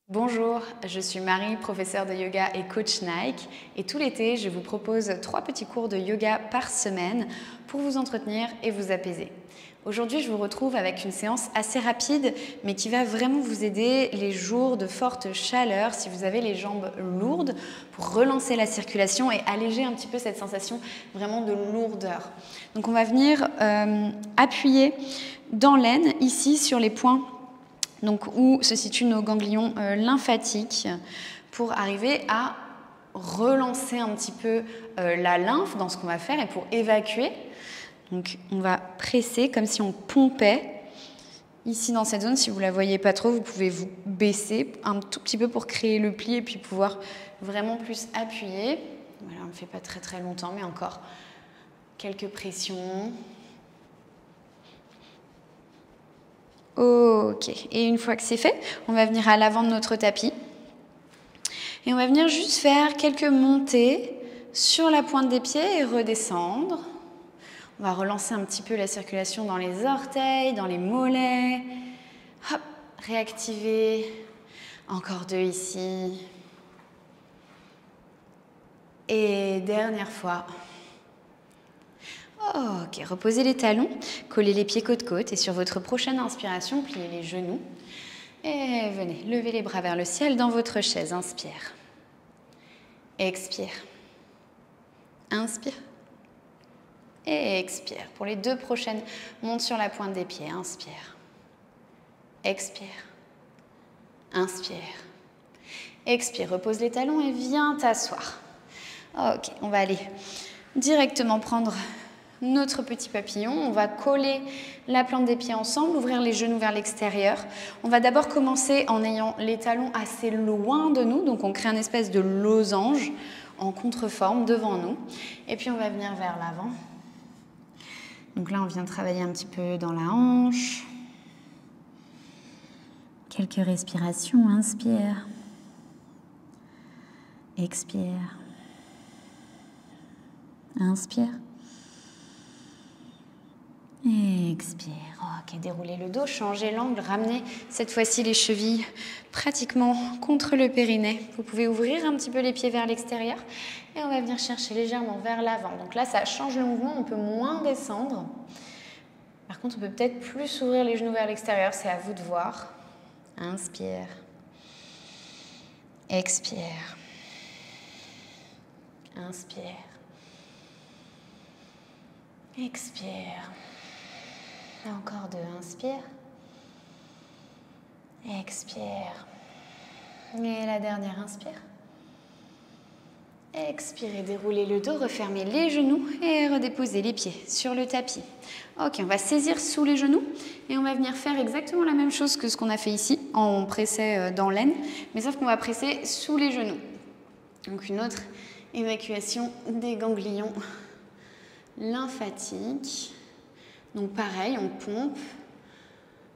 Bonjour, je suis Marie, professeure de yoga et coach Nike. Et tout l'été, je vous propose 3 petits cours de yoga par semaine pour vous entretenir et vous apaiser. Aujourd'hui, je vous retrouve avec une séance assez rapide, mais qui va vraiment vous aider les jours de forte chaleur, si vous avez les jambes lourdes, pour relancer la circulation et alléger un petit peu cette sensation vraiment de lourdeur. Donc on va venir appuyer dans l'aine, ici, sur les points où se situent nos ganglions lymphatiques, pour arriver à relancer un petit peu la lymphe dans ce qu'on va faire et pour évacuer. Donc on va presser comme si on pompait. Ici dans cette zone, si vous ne la voyez pas trop, vous pouvez vous baisser un tout petit peu pour créer le pli et puis pouvoir vraiment plus appuyer. Voilà, on ne fait pas très longtemps, mais encore quelques pressions. Ok, et une fois que c'est fait, on va venir à l'avant de notre tapis. Et on va venir juste faire quelques montées sur la pointe des pieds et redescendre. On va relancer un petit peu la circulation dans les orteils, dans les mollets. Hop, réactiver. Encore 2 ici. Et dernière fois. Ok, reposez les talons, collez les pieds côte-côte et sur votre prochaine inspiration, pliez les genoux. Et venez, levez les bras vers le ciel dans votre chaise. Inspire. Expire. Inspire. Et expire. Pour les 2 prochaines, monte sur la pointe des pieds. Inspire. Expire. Inspire. Expire. Repose les talons et viens t'asseoir. Ok, on va aller directement prendre notre petit papillon. On va coller la plante des pieds ensemble, ouvrir les genoux vers l'extérieur. On va d'abord commencer en ayant les talons assez loin de nous. Donc on crée une espèce de losange en contreforme devant nous. Et puis on va venir vers l'avant. Donc là, on vient travailler un petit peu dans la hanche. Quelques respirations. Inspire. Expire. Inspire. Et expire. Ok, déroulez le dos, changez l'angle, ramenez cette fois-ci les chevilles pratiquement contre le périnée. Vous pouvez ouvrir un petit peu les pieds vers l'extérieur et on va venir chercher légèrement vers l'avant. Donc là, ça change le mouvement, on peut moins descendre. Par contre, on peut peut-être plus ouvrir les genoux vers l'extérieur, c'est à vous de voir. Inspire. Expire. Inspire. Expire. Encore 2, inspire. Expire. Et la dernière, inspire. Expirez, déroulez le dos, refermez les genoux et redéposez les pieds sur le tapis. Ok, on va saisir sous les genoux et on va venir faire exactement la même chose que ce qu'on a fait ici. On pressait dans l'aine, mais sauf qu'on va presser sous les genoux. Donc une autre évacuation des ganglions lymphatiques. Donc pareil, on pompe,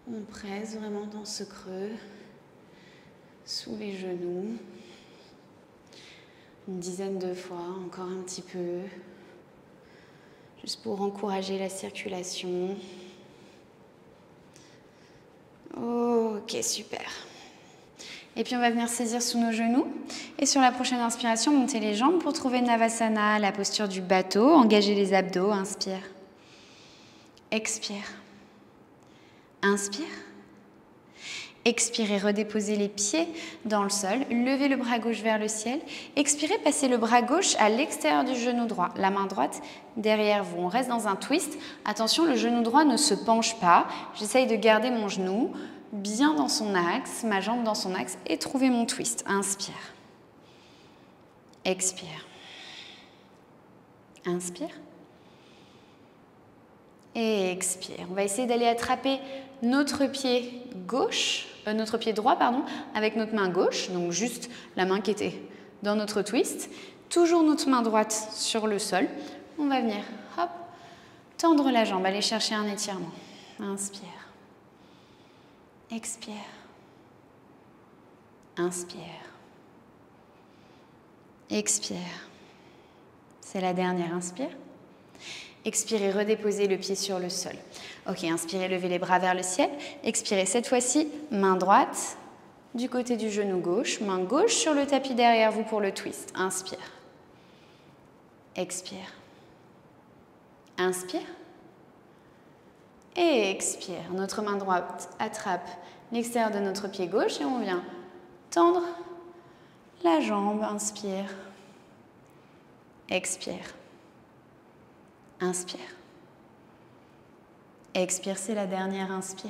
on presse vraiment dans ce creux, sous les genoux. Une dizaine de fois, encore un petit peu, juste pour encourager la circulation. Ok, super. Et puis on va venir saisir sous nos genoux. Et sur la prochaine inspiration, monter les jambes pour trouver Navasana, la posture du bateau. Engagez les abdos, inspire. Expire. Inspire. Expirez, redéposez les pieds dans le sol. Levez le bras gauche vers le ciel. Expirez, passez le bras gauche à l'extérieur du genou droit. La main droite derrière vous. On reste dans un twist. Attention, le genou droit ne se penche pas. J'essaye de garder mon genou bien dans son axe, ma jambe dans son axe et trouver mon twist. Inspire. Expire. Inspire. Et expire. On va essayer d'aller attraper notre pied droit, avec notre main gauche, donc juste la main qui était dans notre twist. Toujours notre main droite sur le sol. On va venir, hop, tendre la jambe, aller chercher un étirement. Inspire. Expire. Inspire. Expire. C'est la dernière, inspire. Expirez, redéposez le pied sur le sol. Ok, inspirez, levez les bras vers le ciel. Expirez, cette fois-ci, main droite, Du côté du genou gauche, main gauche sur le tapis derrière vous pour le twist. Inspire. Expire. Inspire. Et expire. Notre main droite attrape l'extérieur de notre pied gauche et on vient tendre la jambe. Inspire. Expire. Inspire. Expire, c'est la dernière. Inspire.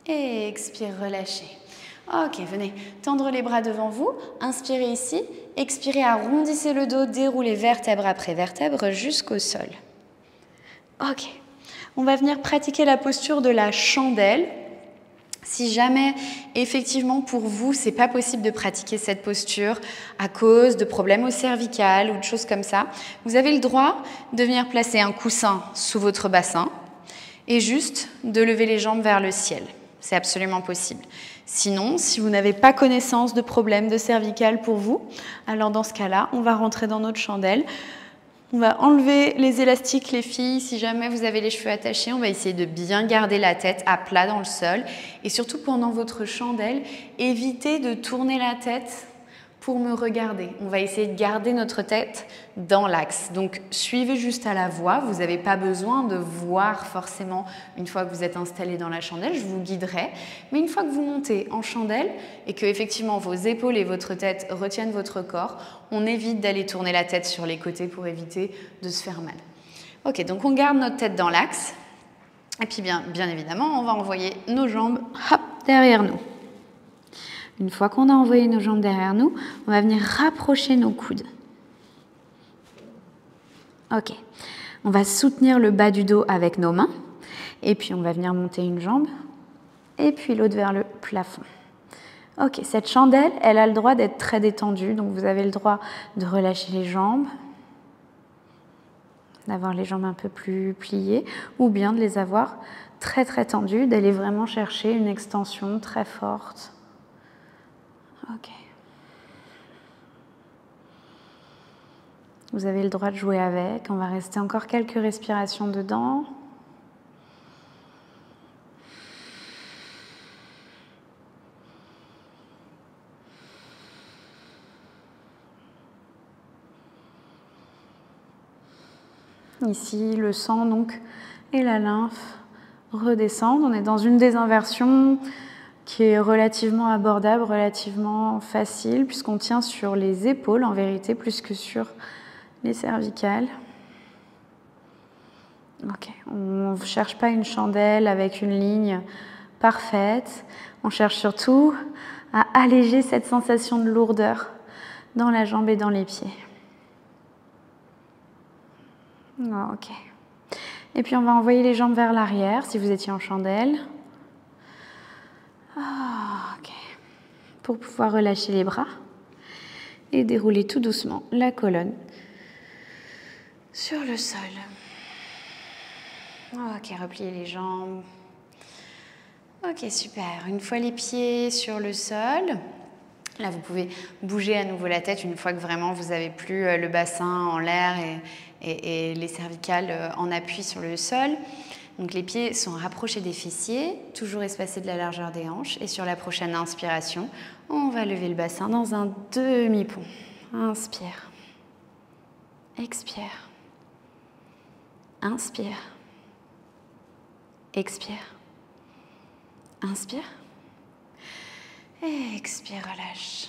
Et expire, relâchez. Ok, venez tendre les bras devant vous. Inspirez ici. Expirez, arrondissez le dos, déroulez vertèbre après vertèbre jusqu'au sol. Ok, on va venir pratiquer la posture de la chandelle. Si jamais, effectivement, pour vous, c'est pas possible de pratiquer cette posture à cause de problèmes au cervical ou de choses comme ça, vous avez le droit de venir placer un coussin sous votre bassin et juste de lever les jambes vers le ciel. C'est absolument possible. Sinon, si vous n'avez pas connaissance de problèmes de cervical pour vous, alors dans ce cas-là, on va rentrer dans notre chandelle. On va enlever les élastiques, les filles. Si jamais vous avez les cheveux attachés, on va essayer de bien garder la tête à plat dans le sol. Et surtout pendant votre chandelle, évitez de tourner la tête pour me regarder. On va essayer de garder notre tête dans l'axe. Donc, suivez juste à la voix. Vous n'avez pas besoin de voir forcément une fois que vous êtes installé dans la chandelle. Je vous guiderai. Mais une fois que vous montez en chandelle et que effectivement vos épaules et votre tête retiennent votre corps, on évite d'aller tourner la tête sur les côtés pour éviter de se faire mal. Ok, donc on garde notre tête dans l'axe. Et puis bien évidemment, on va envoyer nos jambes hop, derrière nous. Une fois qu'on a envoyé nos jambes derrière nous, on va venir rapprocher nos coudes. Ok. On va soutenir le bas du dos avec nos mains. Et puis, on va venir monter une jambe. Et puis, l'autre vers le plafond. Ok. Cette chandelle, elle a le droit d'être très détendue. Donc, vous avez le droit de relâcher les jambes, d'avoir les jambes un peu plus pliées, ou bien de les avoir très, très tendues, d'aller vraiment chercher une extension très forte. Ok. Vous avez le droit de jouer avec. On va rester encore quelques respirations dedans. Ici, le sang donc et la lymphe redescendent. On est dans une désinversion qui est relativement abordable, relativement facile, puisqu'on tient sur les épaules, en vérité, plus que sur les cervicales. Ok, on ne cherche pas une chandelle avec une ligne parfaite. On cherche surtout à alléger cette sensation de lourdeur dans la jambe et dans les pieds. Ok. Et puis on va envoyer les jambes vers l'arrière, si vous étiez en chandelle. Ok. Pour pouvoir relâcher les bras et dérouler tout doucement la colonne sur le sol. Ok, repliez les jambes. Ok, super. Une fois les pieds sur le sol, là vous pouvez bouger à nouveau la tête une fois que vraiment vous n'avez plus le bassin en l'air et les cervicales en appui sur le sol. Donc les pieds sont rapprochés des fessiers, toujours espacés de la largeur des hanches. Et sur la prochaine inspiration, on va lever le bassin dans un demi-pont. Inspire. Expire. Inspire. Expire. Inspire. Et expire, relâche.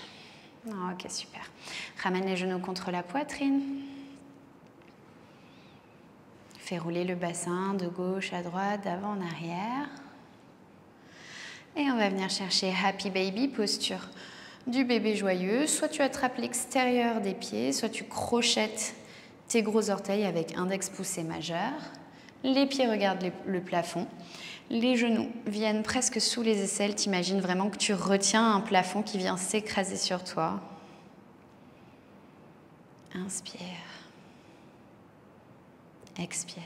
Ok, super. Ramène les genoux contre la poitrine. Fais rouler le bassin de gauche à droite, d'avant en arrière. Et on va venir chercher Happy Baby, posture du bébé joyeux. Soit tu attrapes l'extérieur des pieds, soit tu crochettes tes gros orteils avec index poussé majeur. Les pieds regardent le plafond. Les genoux viennent presque sous les aisselles. T'imagines vraiment que tu retiens un plafond qui vient s'écraser sur toi. Inspire. Expire.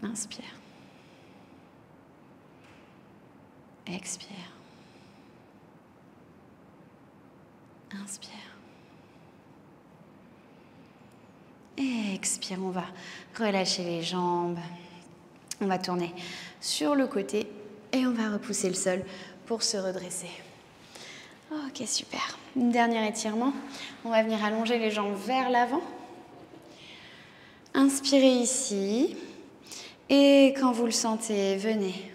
Inspire. Expire. Inspire. Et expire. On va relâcher les jambes. On va tourner sur le côté Et on va repousser le sol pour se redresser. Ok, super. Dernier étirement. On va venir allonger les jambes vers l'avant. Inspirez ici. Et quand vous le sentez, venez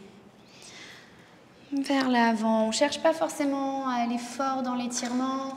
vers l'avant. On ne cherche pas forcément à aller fort dans l'étirement.